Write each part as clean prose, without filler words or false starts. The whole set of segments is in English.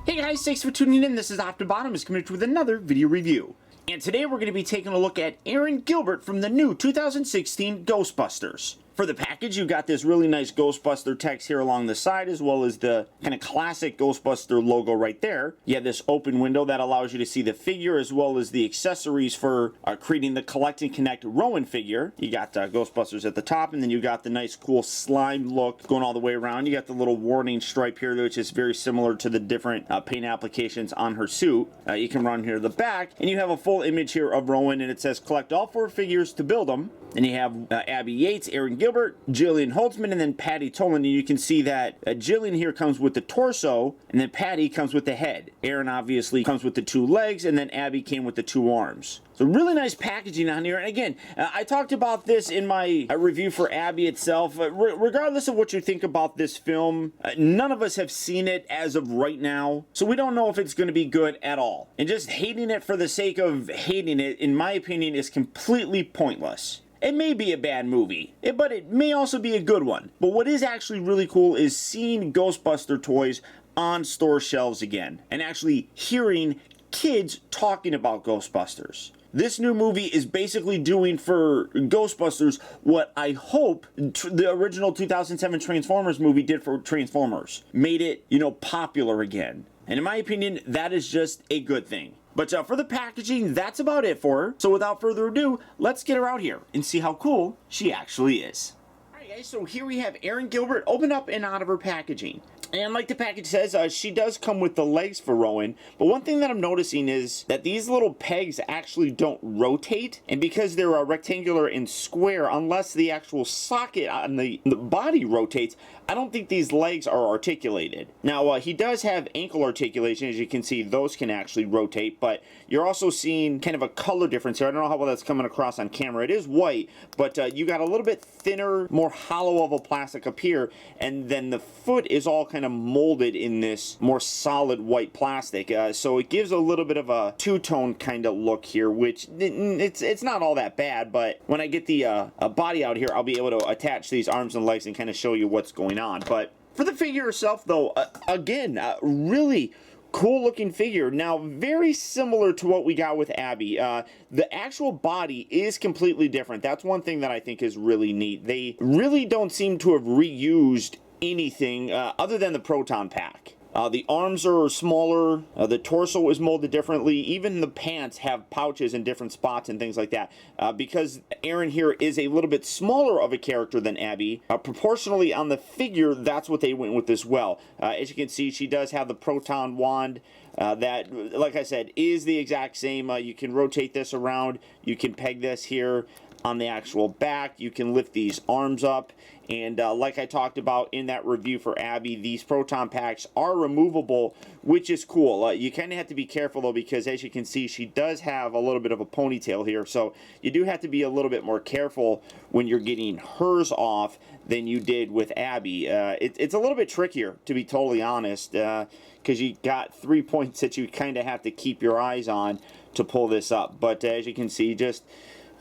Hey guys, thanks for tuning in. This is optibotimus coming with another video review. And today we're going to be taking a look at ERIN GILBERT from the new 2016 Ghostbusters. For the package, you've got this really nice Ghostbuster text here along the side, as well as the kind of classic Ghostbuster logo right there. You have this open window that allows you to see the figure, as well as the accessories for creating the Collect and Connect Rowan figure. You got Ghostbusters at the top, and then you got the nice cool slime look going all the way around. You got the little warning stripe here, which is very similar to the different paint applications on her suit. You can run here to the back, and you have a full image here of Rowan, and it says collect all 4 figures to build them. And you have Abby Yates, ERIN GILBERT, Jillian Holtzman, and then Patty Tolan. And you can see that Jillian here comes with the torso, and then Patty comes with the head. ERIN obviously comes with the 2 legs, and then Abby came with the 2 arms. So really nice packaging on here. And again, I talked about this in my review for Abby itself. Regardless of what you think about this film, none of us have seen it as of right now. So we don't know if it's going to be good at all. And just hating it for the sake of hating it, in my opinion, is completely pointless. It may be a bad movie, but it may also be a good one. But what is actually really cool is seeing Ghostbuster toys on store shelves again, and actually hearing kids talking about Ghostbusters. This new movie is basically doing for Ghostbusters what I hope the original 2007 Transformers movie did for Transformers. Made it, popular again. And in my opinion, that is just a good thing. But for the packaging, that's about it for her. So without further ado, let's get her out here and see how cool she actually is. Alright guys, so here we have ERIN GILBERT open up and out of her packaging. And like the package says, she does come with the legs for Rowan. But one thing that I'm noticing is that these little pegs actually don't rotate. And because they're rectangular and square, unless the actual socket on the body rotates, I don't think these legs are articulated. Now, he does have ankle articulation. As you can see, those can actually rotate. But you're also seeing kind of a color difference here. I don't know how well that's coming across on camera. It is white, but you got a little bit thinner, more hollow of a plastic up here. And then the foot is all kind of molded in this more solid white plastic, so it gives a little bit of a two-tone kind of look here, which it's not all that bad. But when I get the body out here, I'll be able to attach these arms and legs and kind of show you what's going on. But for the figure itself, though, again, really cool looking figure. Now, very similar to what we got with Abby. The actual body is completely different. That's one thing that I think is really neat. They really don't seem to have reused anything other than the proton pack. The arms are smaller, the torso is molded differently, even the pants have pouches in different spots and things like that. Because ERIN here is a little bit smaller of a character than Abby, proportionally on the figure, that's what they went with as well. As you can see, she does have the proton wand. That, like I said, is the exact same. You can rotate this around, you can peg this here on the actual back, you can lift these arms up, and like I talked about in that review for Abby, these proton packs are removable, which is cool. You kind of have to be careful though, because as you can see, she does have a little bit of a ponytail here, so you do have to be a little bit more careful when you're getting hers off than you did with Abby. It's a little bit trickier, to be totally honest, because you got 3 points that you kind of have to keep your eyes on to pull this up. But as you can see, just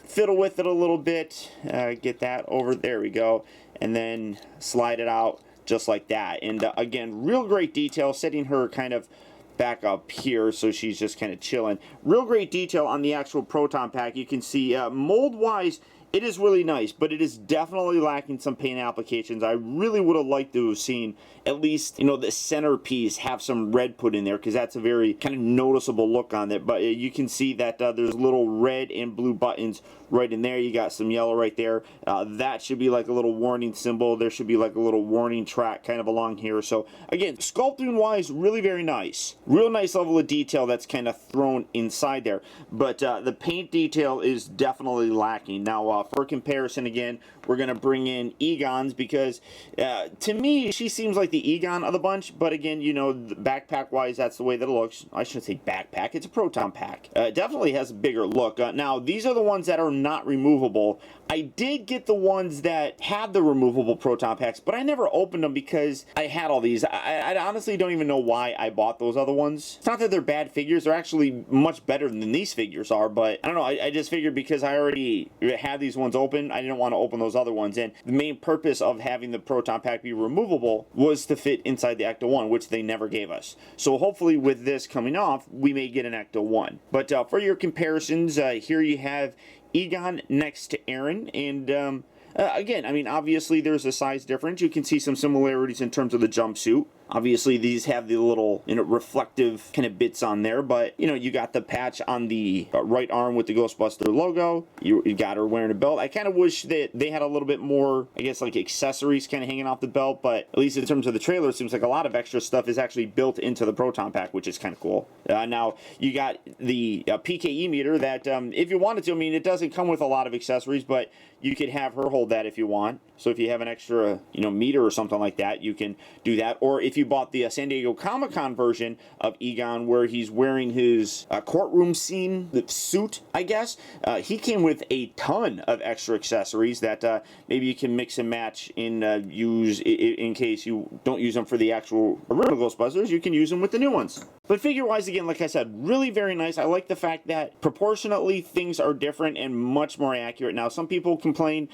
fiddle with it a little bit, get that over, there we go, and then slide it out just like that. And again, real great detail, setting her kind of back up here so she's just kind of chilling. Real great detail on the actual proton pack. You can see mold wise, it is really nice, but it is definitely lacking some paint applications. I really would have liked to have seen at least, the centerpiece have some red put in there, because that's a very kind of noticeable look on it. But you can see that there's little red and blue buttons right in there. You got some yellow right there. That should be like a little warning symbol. There should be like a little warning track kind of along here. So again, sculpting wise, really very nice. Real nice level of detail that's kind of thrown inside there. But the paint detail is definitely lacking. Now, for comparison, again, we're going to bring in Egon's, because to me, she seems like the Egon of the bunch. But again, backpack-wise, that's the way that it looks. I shouldn't say backpack. It's a proton pack. It definitely has a bigger look. Now, these are the ones that are not removable. I did get the ones that have the removable proton packs, but I never opened them because I had all these. I honestly don't even know why I bought those other ones. It's not that they're bad figures. They're actually much better than these figures are, but I don't know. I just figured because I already had these ones open, I didn't want to open those those other ones. And the main purpose of having the proton pack be removable was to fit inside the Ecto-1, which they never gave us. So hopefully with this coming off, we may get an Ecto-1. But for your comparisons, here you have Egon next to Erin, and again, I mean, obviously there's a size difference. You can see some similarities in terms of the jumpsuit. Obviously, these have the little, reflective kind of bits on there, but, you got the patch on the right arm with the Ghostbuster logo. You got her wearing a belt. I kind of wish that they had a little bit more, I guess, like accessories kind of hanging off the belt, but at least in terms of the trailer, it seems like a lot of extra stuff is actually built into the proton pack, which is kind of cool. Now, you got the PKE meter that, if you wanted to, I mean, it doesn't come with a lot of accessories, but you could have her hold that if you want. So if you have an extra, meter or something like that, you can do that. Or if you bought the San Diego Comic-Con version of Egon, where he's wearing his courtroom scene, the suit, I guess, he came with a ton of extra accessories that maybe you can mix and match and use in case you don't use them for the actual original Ghostbusters. You can use them with the new ones. But figure-wise, again, like I said, really very nice. I like the fact that proportionately things are different and much more accurate. Now, some people complain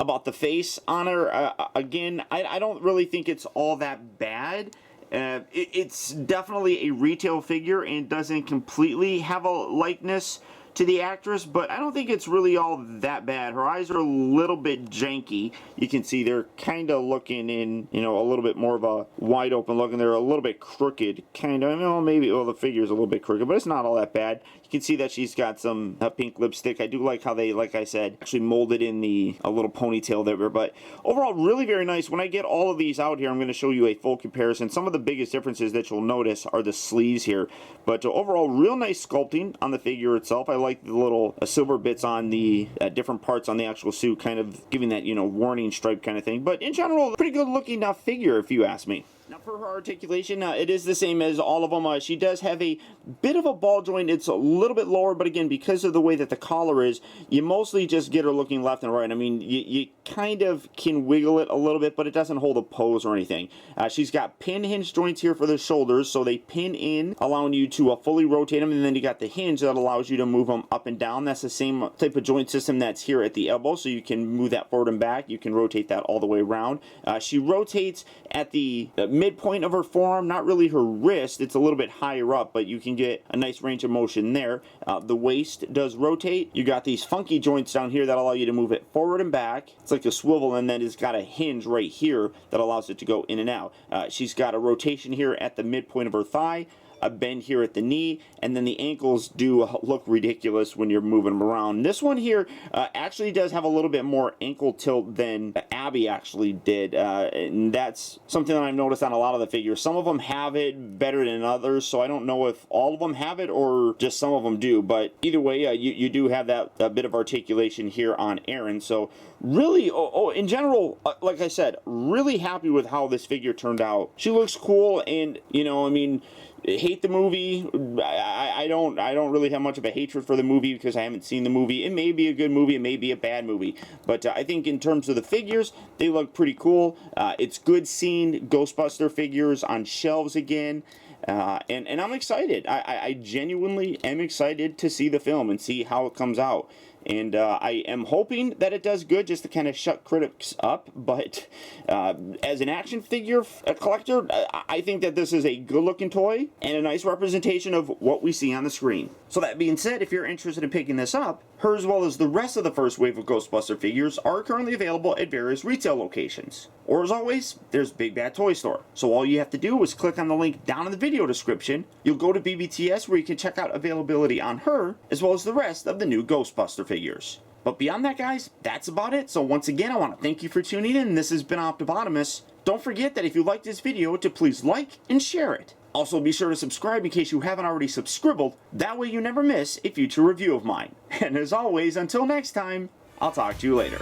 about the face on her. Again, I don't really think it's all that bad. It's definitely a retail figure and doesn't completely have a likeness to the actress, but I don't think it's really all that bad. Her eyes are a little bit janky. You can see they're kind of looking in, a little bit more of a wide open look, and they're a little bit crooked, kind of. Maybe, the figure's a little bit crooked, but it's not all that bad. You can see that she's got some pink lipstick. I do like how they, like I said, actually molded in a little ponytail there, but overall, really very nice. When I get all of these out here, I'm going to show you a full comparison. Some of the biggest differences that you'll notice are the sleeves here, but overall, real nice sculpting on the figure itself. I like the little silver bits on the different parts on the actual suit, kind of giving that, warning stripe kind of thing. But in general, pretty good looking figure, if you ask me. Now, for her articulation, it is the same as all of them. She does have a bit of a ball joint. It's a little bit lower, but again, because of the way that the collar is, you mostly just get her looking left and right. I mean, you kind of can wiggle it a little bit, but it doesn't hold a pose or anything. She's got pin hinge joints here for the shoulders, so they pin in, allowing you to fully rotate them, and then you got the hinge that allows you to move them up and down. That's the same type of joint system that's here at the elbow, so you can move that forward and back. You can rotate that all the way around. She rotates at the midpoint of her forearm, not really her wrist. It's a little bit higher up, but you can get a nice range of motion there. The waist does rotate. You got these funky joints down here that allow you to move it forward and back. It's like a swivel, and then it's got a hinge right here that allows it to go in and out. She's got a rotation here at the midpoint of her thigh, a bend here at the knee, and then the ankles do look ridiculous when you're moving them around. This one here actually does have a little bit more ankle tilt than Abby actually did, and that's something that I've noticed on a lot of the figures. Some of them have it better than others, so I don't know if all of them have it or just some of them do, but either way, you do have that bit of articulation here on Erin. So really, in general, like I said, really happy with how this figure turned out. She looks cool, and I mean, hate the movie. I don't really have much of a hatred for the movie because I haven't seen the movie. It may be a good movie, it may be a bad movie, but I think in terms of the figures, they look pretty cool. It's good seeing Ghostbuster figures on shelves again. And I'm excited. I genuinely am excited to see the film and see how it comes out. And I am hoping that it does good just to kind of shut critics up. But as an action figure collector, I think that this is a good-looking toy and a nice representation of what we see on the screen. So that being said, if you're interested in picking this up, her as well as the rest of the first wave of Ghostbuster figures are currently available at various retail locations. Or as always, there's Big Bad Toy Store. So all you have to do is click on the link down in the video description. You'll go to BBTS where you can check out availability on her as well as the rest of the new Ghostbuster figures. But beyond that, guys, that's about it. So once again, I want to thank you for tuning in. This has been Optibotimus. Don't forget that if you liked this video, to please like and share it. Also, be sure to subscribe in case you haven't already subscribed. That way you never miss a future review of mine. And as always, until next time, I'll talk to you later.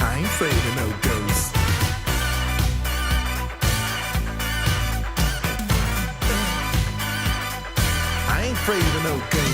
I ain't afraid of no ghosts. I ain't afraid of no ghosts.